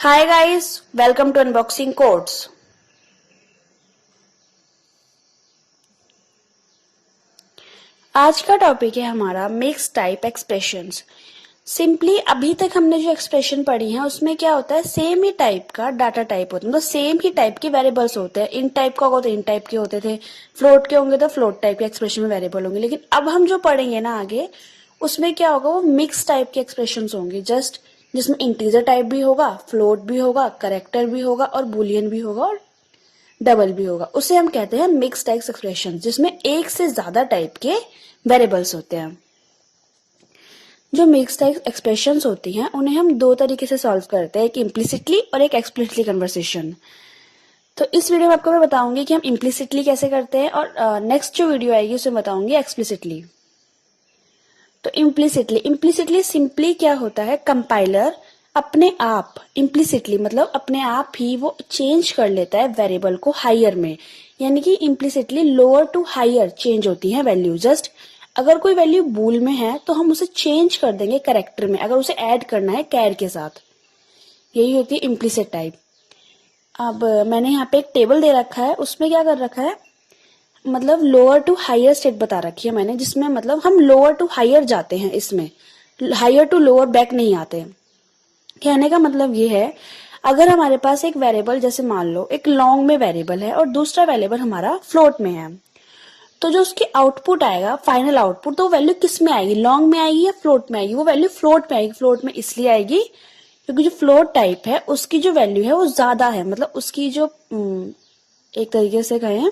Hi guys, welcome to Unboxing Codes. आज का topic है हमारा मिक्स टाइप एक्सप्रेशंस। सिंपली अभी तक हमने जो एक्सप्रेशन पढ़ी है उसमें क्या होता है, सेम ही टाइप का डाटा टाइप होता है, मतलब सेम ही टाइप के वेरिएबल्स होते हैं। इन टाइप का होगा तो इन टाइप के होते थे, फ्लोट के होंगे तो फ्लोट टाइप के एक्सप्रेशन में वेरिएबल होंगे। लेकिन अब हम जो पढ़ेंगे ना आगे, उसमें क्या होगा, वो मिक्स टाइप के एक्सप्रेशन होंगे। जस्ट जिसमें इंटीजर टाइप भी होगा, फ्लोट भी होगा, करेक्टर भी होगा और बुलियन भी होगा और डबल भी होगा। उसे हम कहते हैं मिक्स टाइप एक्सप्रेशन, जिसमें एक से ज्यादा टाइप के वेरिएबल्स होते हैं। जो मिक्स टाइप एक्सप्रेशंस होती हैं उन्हें हम दो तरीके से सॉल्व करते हैं, एक इम्प्लिसिटली और एक एक्सप्लिसिटली कन्वर्सेशन। तो इस वीडियो में आपको मैं बताऊंगी कि हम इम्प्लिसिटली कैसे करते हैं, और नेक्स्ट जो वीडियो आएगी उसमें बताऊंगी एक्सप्लिसिटली। तो इम्प्लिसिटली सिंपली क्या होता है, कंपाइलर अपने आप इम्प्लिसिटली मतलब अपने आप ही वो चेंज कर लेता है वेरिएबल को हायर में। यानी कि implicitly lower to higher change होती है वैल्यू। जस्ट अगर कोई वैल्यू बूल में है तो हम उसे चेंज कर देंगे करेक्टर में, अगर उसे ऐड करना है कैर के साथ। यही होती है इम्प्लिसिट टाइप। अब मैंने यहाँ पे एक टेबल दे रखा है, उसमें क्या कर रखा है, मतलब लोअर टू हायर स्टेट बता रखी है मैंने, जिसमें मतलब हम लोअर टू हायर जाते हैं, इसमें हायर टू लोअर बैक नहीं आते। कहने का मतलब ये है, अगर हमारे पास एक वेरिएबल जैसे मान लो एक लॉन्ग में वेरिएबल है और दूसरा वेरिएबल हमारा फ्लोट में है, तो जो उसकी आउटपुट आएगा, फाइनल आउटपुट, तो वो वैल्यू किस में आएगी, लॉन्ग में आएगी या फ्लोट में आएगी? वो वैल्यू फ्लोट में आएगी। फ्लोट में इसलिए आएगी क्योंकि जो फ्लोट टाइप है उसकी जो वैल्यू है वो ज्यादा है, मतलब उसकी जो एक तरीके से कहें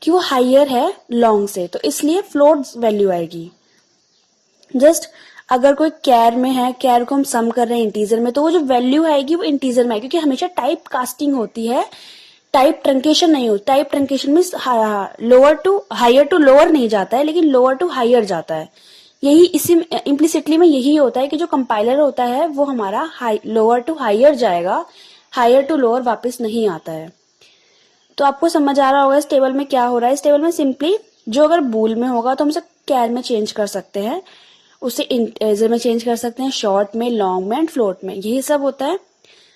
कि वो हायर है लॉन्ग से, तो इसलिए फ्लोट वैल्यू आएगी। जस्ट अगर कोई कैर में है, कैर को हम सम कर रहे हैं इंटीजर में, तो वो जो वैल्यू आएगी वो इंटीजर में आएगी, क्योंकि हमेशा टाइप कास्टिंग होती है, टाइप ट्रंकेशन नहीं होती। टाइप ट्रंकेशन में lower to higher to lower नहीं जाता है, लेकिन लोअर टू हायर जाता है। यही इसी इम्प्लिसिटली में यही होता है कि जो कंपाइलर होता है वो हमारा लोअर टू हायर जाएगा, हायर टू लोअर वापस नहीं आता है। तो आपको समझ आ रहा होगा इस टेबल में क्या हो रहा है। इस टेबल में सिंपली जो अगर बूल में होगा तो हम उसे कैर में चेंज कर सकते हैं, उसे इंटीजर में चेंज कर सकते हैं, शॉर्ट में, लॉन्ग में एंड फ्लोट में, यही सब होता है।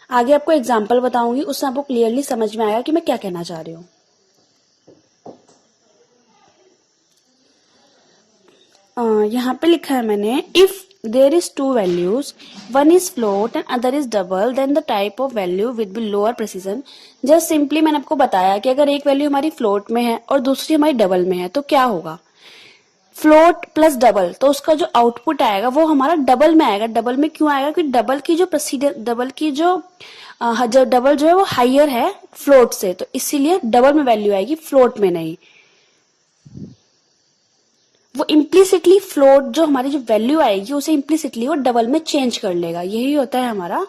आगे आपको एग्जांपल बताऊंगी, उससे आपको क्लियरली समझ में आएगा कि मैं क्या कहना चाह रही हूँ। यहाँ पे लिखा है मैंने, if there is two values, one is float and other is double, then the type of value with be lower precision. Just simply मैंने आपको बताया कि अगर एक वैल्यू हमारी फ्लोट में है और दूसरी हमारी डबल में है तो क्या होगा, फ्लोट प्लस डबल, तो उसका जो आउटपुट आएगा वो हमारा डबल में आएगा। डबल में क्यों आएगा, क्योंकि डबल की जो प्रोसीजर, डबल की जो डबल जो है वो हायर है फ्लोट से, तो इसीलिए डबल में वैल्यू आएगी, फ्लोट में नहीं। वो इम्प्लिसिटली फ्लोट जो हमारी जो वैल्यू आएगी उसे इम्प्लिसिटली वो डबल में चेंज कर लेगा। यही होता है हमारा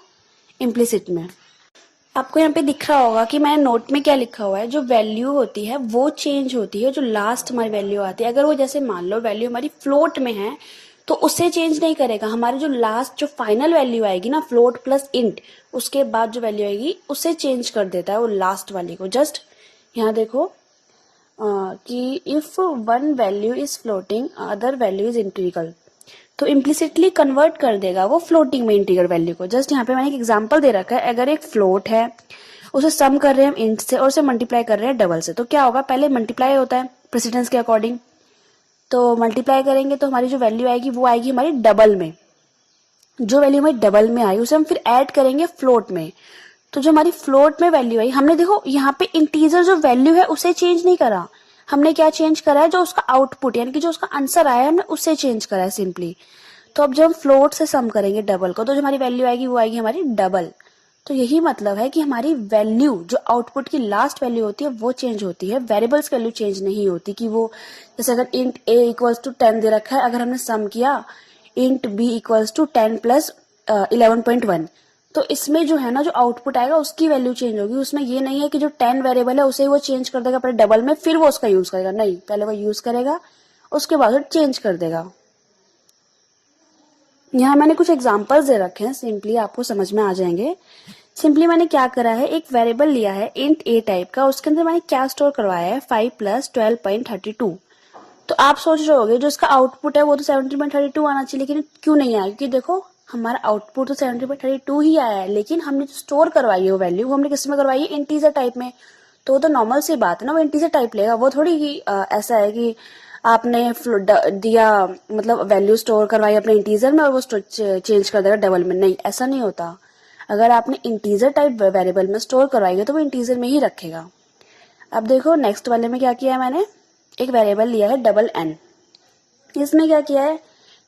इम्प्लिसिट में। आपको यहाँ पे दिख रहा होगा कि मैंने नोट में क्या लिखा हुआ है, जो वैल्यू होती है वो चेंज होती है, जो लास्ट हमारी वैल्यू आती है। अगर वो जैसे मान लो वैल्यू हमारी फ्लोट में है तो उसे चेंज नहीं करेगा, हमारी जो लास्ट जो फाइनल वैल्यू आएगी ना, फ्लोट प्लस इंट, उसके बाद जो वैल्यू आएगी उसे चेंज कर देता है वो लास्ट वाली को। जस्ट यहाँ देखो कि if one value is floating other value is integral, तो इम्प्लिसिटली कन्वर्ट कर देगा वो फ्लोटिंग में इंटीग्रल वैल्यू को। जस्ट यहाँ पे मैंने एक एग्जांपल दे रखा है, अगर एक फ्लोट है, उसे सम कर रहे हैं हम इंट से और उसे मल्टीप्लाई कर रहे हैं डबल से, तो क्या होगा, पहले मल्टीप्लाई होता है प्रेसिडेंस के अकॉर्डिंग, तो मल्टीप्लाई करेंगे तो हमारी जो वैल्यू आएगी वो आएगी हमारी डबल में। जो वैल्यू हमारी डबल में आई उसे हम फिर ऐड करेंगे फ्लोट में, तो जो हमारी फ्लोट में वैल्यू आई, हमने देखो यहाँ पे इंटीजर जो वैल्यू है उसे चेंज नहीं करा, हमने क्या चेंज करा है, जो उसका आउटपुट यानी कि जो उसका आंसर आया है हमने उसे चेंज करा है सिंपली। तो अब जब हम फ्लोट से सम करेंगे डबल को, तो जो हमारी वैल्यू आएगी वो आएगी हमारी डबल। तो यही मतलब है कि हमारी वैल्यू जो आउटपुट की लास्ट वैल्यू होती है वो चेंज होती है, वेरिएबल्स की वैल्यू चेंज नहीं होती। कि वो जैसे अगर इंट a इक्वल्स टू 10 दे रखा है, अगर हमने सम किया int b equals to 10 plus 11.1, तो इसमें जो है ना जो आउटपुट आएगा उसकी वैल्यू चेंज होगी। उसमें ये नहीं है कि जो 10 वेरिएबल है उसे वो चेंज कर देगा पहले डबल में फिर वो उसका यूज करेगा, नहीं, पहले वो यूज करेगा उसके बाद वो चेंज कर देगा। यहाँ मैंने कुछ एग्जांपल्स दे रखे हैं, सिंपली आपको समझ में आ जाएंगे। सिंपली मैंने क्या करा है, एक वेरिएबल लिया है इंट a टाइप का, उसके अंदर मैंने क्या स्टोर करवाया है 5 प्लस 12.32। तो आप सोच रहे होगे जो इसका आउटपुट है वो तो 17.32 आना चाहिए, लेकिन क्यों नहीं आया, क्योंकि देखो हमारा आउटपुट तो 70/32 ही आया है, लेकिन हमने जो स्टोर करवाई है वो वैल्यू वो हमने किस में करवाई है, इंटीजर टाइप में। तो वो तो नॉर्मल सी बात है ना, वो इंटीजर टाइप लेगा। वो थोड़ी ही ऐसा है कि आपने दिया मतलब वैल्यू स्टोर करवाई अपने इंटीजर में और वो चेंज कर देगा डबल में। नहीं, ऐसा नहीं होता। अगर आपने इंटीजर टाइप वेरिएबल में स्टोर करवाई है तो वो इंटीजर में ही रखेगा। अब देखो नेक्स्ट वाले में क्या किया है मैंने, एक वेरिएबल लिया है डबल एन। इसमें क्या किया है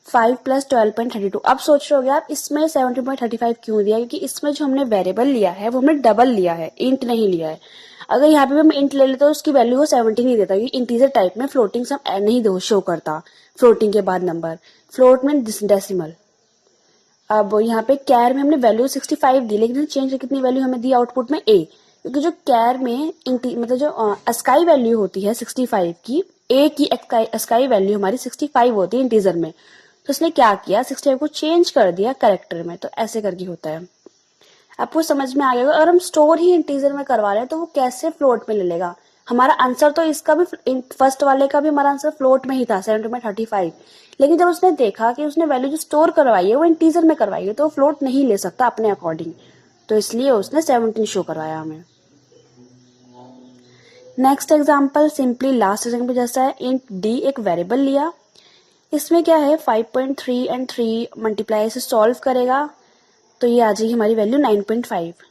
5 + 12.32। अब सोच रहे होगे आप इसमें 17.35 क्यों दिया, क्योंकि इसमें जो हमने वेरिएबल लिया है वो हमने डबल लिया है, इंट नहीं लिया है। अगर यहाँ पे हम इंट ले लेते तो उसकी वैल्यू वो 17 ही देता, क्योंकि इंटीजर टाइप में फ्लोटिंग सम नहीं दो शो करता, फ्लोटिंग के बाद नंबर, फ्लोट में डेसिमल। अब यहाँ पे कैर में हमने वैल्यू 65 दी, लेकिन चेंज कितनी वैल्यू हमें दी आउटपुट में ए, क्योंकि जो कैर में मतलब जो अस्काई वैल्यू होती है 65 की, ए की अस्काई वैल्यू हमारी 65 होती है इंटीजर में। तो इसने क्या किया 65 को चेंज कर दिया कैरेक्टर में। तो ऐसे करके होता है। आपको समझ में आ गया। अगर हम स्टोर ही इंटीजर में करवा रहे हैं तो वो कैसे फ्लोट में ले लेगा। हमारा आंसर तो इसका भी फर्स्ट वाले का भी हमारा आंसर फ्लोट में ही था 70/35, लेकिन जब उसने देखा कि उसने वैल्यू जो स्टोर करवाई है वो इंटीजर में करवाई है तो वो फ्लोट नहीं ले सकता अपने अकॉर्डिंग, तो इसलिए उसने 17 शो करवाया हमें। Next example simply last example जैसा है। इंट डी एक वेरिएबल लिया, इसमें क्या है 5.3 एंड 3 मल्टीप्लाई से सॉल्व करेगा तो ये आ जाएगी हमारी वैल्यू 9.5।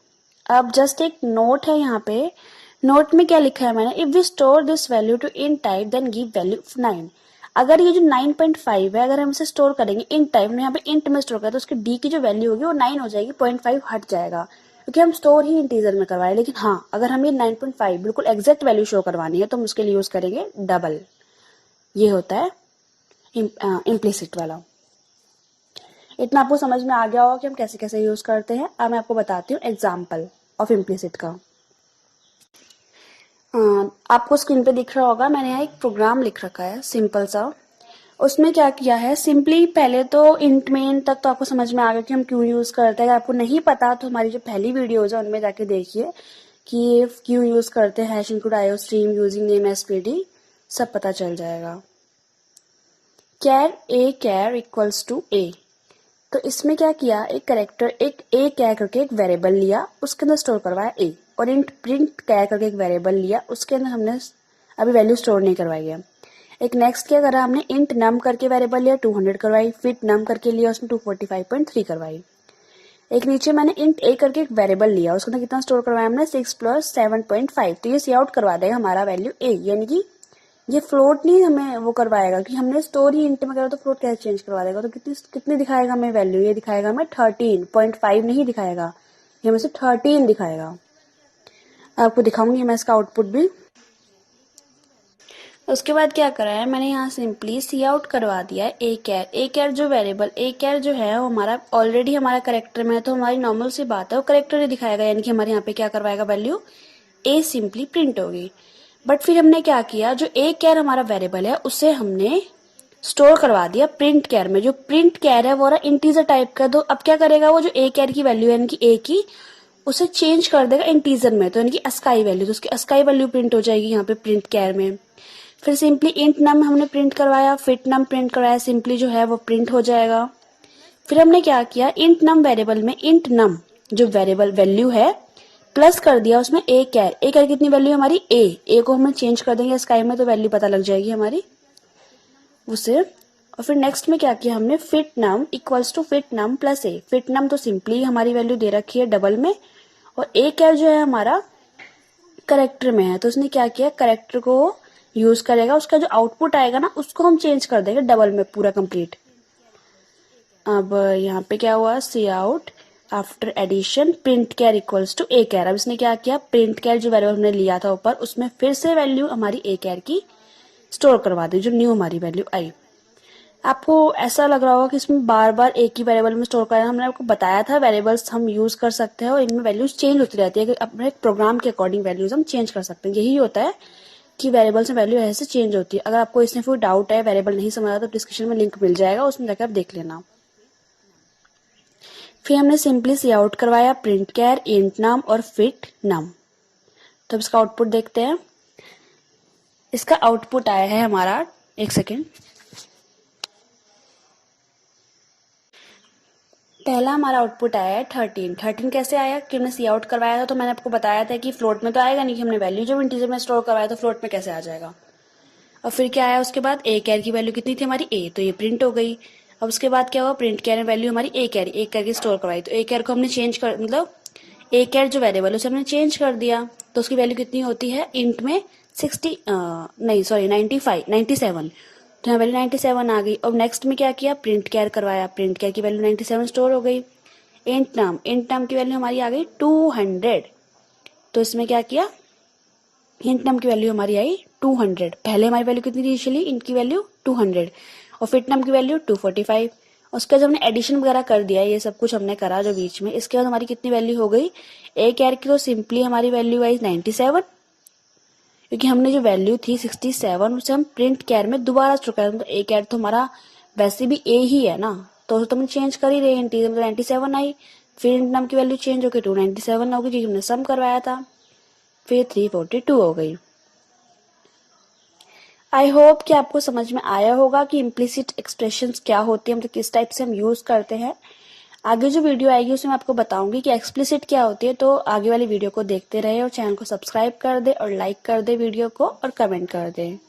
अब जस्ट एक नोट है यहाँ पे, नोट में क्या लिखा है मैंने, if we store this value to int type then give value 9। अगर ये जो 9.5 है अगर हम इसे स्टोर करेंगे इन टाइप में, यहाँ पे इंट में स्टोर करें तो उसकी डी की जो वैल्यू होगी वो 9 हो जाएगी, 0.5 हट जाएगा क्योंकि हम स्टोर ही इंटीजर में करवाए। लेकिन हाँ अगर हम ये 9.5 बिल्कुल एग्जैक्ट वैल्यू शो करवानी है तो हम उसके लिए यूज करेंगे डबल। ये होता है इम्प्लिसिट वाला। इतना आपको समझ में आ गया होगा कि हम कैसे कैसे यूज करते हैं। अब मैं आपको बताती हूँ एग्जाम्पल ऑफ इम्प्लिसिट का। आपको स्क्रीन पे दिख रहा होगा मैंने यहाँ एक प्रोग्राम लिख रखा है सिंपल सा। उसमें क्या किया है, सिंपली पहले तो इंट मेन तक तो आपको समझ में आ गया कि हम क्यों यूज करते हैं। अगर आपको नहीं पता तो हमारी जो पहली वीडियोज है उनमें जाके देखिए कि ये क्यों यूज करते हैं, hash include IO stream using name SPD, सब पता चल जाएगा। कैर इक्वल्स टू ए, तो इसमें क्या किया एक कैरेक्टर एक ए कैर करके एक वेरिएबल लिया, उसके अंदर स्टोर करवाया ए, और इंट प्रिंट कैर करके एक वेरिएबल लिया, उसके अंदर हमने अभी वैल्यू स्टोर नहीं करवाई है। एक नेक्स्ट क्या करा हमने इंट नम करके वेरिएबल लिया 200 करवाई, फिट नम करके लिया उसमें 245.3 करवाई। एक नीचे मैंने इंट ए करके एक वेरिएबल लिया, उसके अंदर कितना स्टोर करवाया हमने 6 + 7.5, तो ये सी आउट करवा देगा हमारा वैल्यू ए, यानी कि ये फ्लोट नहीं हमें वो करवाएगा कि हमने स्टोर ही इंट में करा तो फ्लोट कैसे चेंज करवा देगा। तो कितनी कितनी दिखाएगा हमें वैल्यू, ये दिखाएगा हमें 13.5 नहीं दिखाएगा, ये हमें से 13 दिखाएगा। आपको दिखाऊंगी मैं इसका आउटपुट भी। उसके बाद क्या करा है मैंने यहाँ सिंपली सी आउट करवा दिया है ए कैर जो वेरिएबल ए कैर जो है वो हमारा ऑलरेडी हमारा करेक्टर में है, तो हमारी नॉर्मल सी बात है वो करेक्टर ही दिखाएगा, यानी कि हमारे यहाँ पे क्या करवाएगा वैल्यू ए सिंपली प्रिंट होगी। बट फिर हमने क्या किया, जो ए कैर हमारा वेरिएबल है उसे हमने स्टोर करवा दिया प्रिंट कैर में। जो प्रिंट कैर है वो रहा इंटीजर टाइप का, तो अब क्या करेगा वो जो ए कैर की वैल्यू है यानी कि ए की, उसे चेंज कर देगा इंटीजर में, तो यानी कि अस्काई वैल्यू, तो उसकी अस्काई वैल्यू प्रिंट हो जाएगी यहाँ पे प्रिंट कैर में। फिर सिंपली इंट नम हमने प्रिंट करवाया, फिट नम प्रिंट करवाया, सिंपली जो है वो प्रिंट हो जाएगा। फिर हमने क्या किया इंट नम वेरिएबल में इंट नम जो वेरिएबल वैल्यू है प्लस कर दिया उसमें ए कैर कितनी वैल्यू हमारी ए को हम चेंज कर देंगे स्काई में तो वैल्यू पता लग जाएगी हमारी उसे। और फिर नेक्स्ट में क्या किया हमने fit num equals to fit num plus a, fit num तो सिंपली हमारी वैल्यू दे रखी है डबल में, और ए कैर जो है हमारा करेक्टर में है, तो उसने क्या किया करेक्टर को यूज करेगा, उसका जो आउटपुट आएगा ना उसको हम चेंज कर देंगे डबल में पूरा कंप्लीट। अब यहाँ पे क्या हुआ C out after addition print carry equals to a carry. अब इसने क्या किया प्रिंट कैर जो वैल्यू हमने लिया था ऊपर उसमें फिर से वैल्यू हमारी ए कैर की स्टोर करवा दी, जो न्यू हमारी वैल्यू आई। आपको ऐसा लग रहा होगा कि इसमें बार बार एक ही वेरिएबल में स्टोर करना, हमने आपको बताया था वेरिएबल्स हम यूज कर सकते हैं और इनमें वैल्यूज चेंज होती रहती है, कि अपने प्रोग्राम के अकॉर्डिंग वैल्यूज हम चेंज कर सकते हैं। यही होता है कि वेरिएबल्स में वैल्यू ऐसे चेंज होती है। अगर आपको इसमें कोई डाउट है वेरिएबल नहीं समझ आता तो डिस्क्रिप्शन में लिंक मिल जाएगा, उसमें जाकर आप देख लेना। फिर हमने सिंपली सी आउट करवाया प्रिंट कैर इंट नम और फिट नम। तो इसका आउटपुट देखते हैं। इसका आउटपुट आया है हमारा, एक सेकेंड, पहला हमारा आउटपुट आया है 13 कैसे आया कि हमने सी आउट करवाया था, तो मैंने आपको बताया था कि फ्लोट में तो आएगा नहीं, कि हमने वैल्यू जब इंटीजर में स्टोर करवाया तो फ्लोट में कैसे आ जाएगा। और फिर क्या आया उसके बाद, ए कैर की वैल्यू कितनी थी हमारी ए, तो ये प्रिंट हो गई। अब उसके बाद क्या हुआ, प्रिंट कैर में वैल्यू हमारी ए कैर की स्टोर करवाई, तो ए कैर को हमने चेंज कर, मतलब ए कैर जो वेरिएबल उसे हमने चेंज कर दिया, तो उसकी वैल्यू कितनी होती है इंट में 97, तो यहाँ वैल्यू 97 आ गई। और नेक्स्ट में क्या किया, प्रिंट कैर करवाया, प्रिंट कैर की वैल्यू 97 स्टोर हो गई। इंट नाम की वैल्यू हमारी आ गई 200, तो इसमें क्या किया, इंट नाम की वैल्यू हमारी आई 200। पहले हमारी वैल्यू कितनी थी इनिशियली, इंट की वैल्यू 200 और फिट नाम की वैल्यू 245। उसके बाद हमने एडिशन वगैरह कर दिया, ये सब कुछ हमने करा जो बीच में। इसके बाद हमारी कितनी वैल्यू हो गई, ए कैर की तो सिंपली हमारी वैल्यू आई 97, क्योंकि हमने जो वैल्यू थी 67 उसे हम प्रिंट कैर में दोबारा स्टोर कर, तो ए कैर तो हमारा वैसे भी ए ही है ना, तो हमने चेंज कर ही रहे, इंटीजर में 97 आई, फिर इंट नाम की वैल्यू चेंज होकर 297 हो गई, क्योंकि हमने सम करवाया था, फिर 342 हो गई। आई होप कि आपको समझ में आया होगा कि इम्प्लिसिट एक्सप्रेशंस क्या होती है, मतलब किस टाइप से हम यूज करते हैं। आगे जो वीडियो आएगी उसमें मैं आपको बताऊंगी कि एक्सप्लिसिट क्या होती है, तो आगे वाली वीडियो को देखते रहे और चैनल को सब्सक्राइब कर दे और लाइक कर दे वीडियो को और कमेंट कर दे।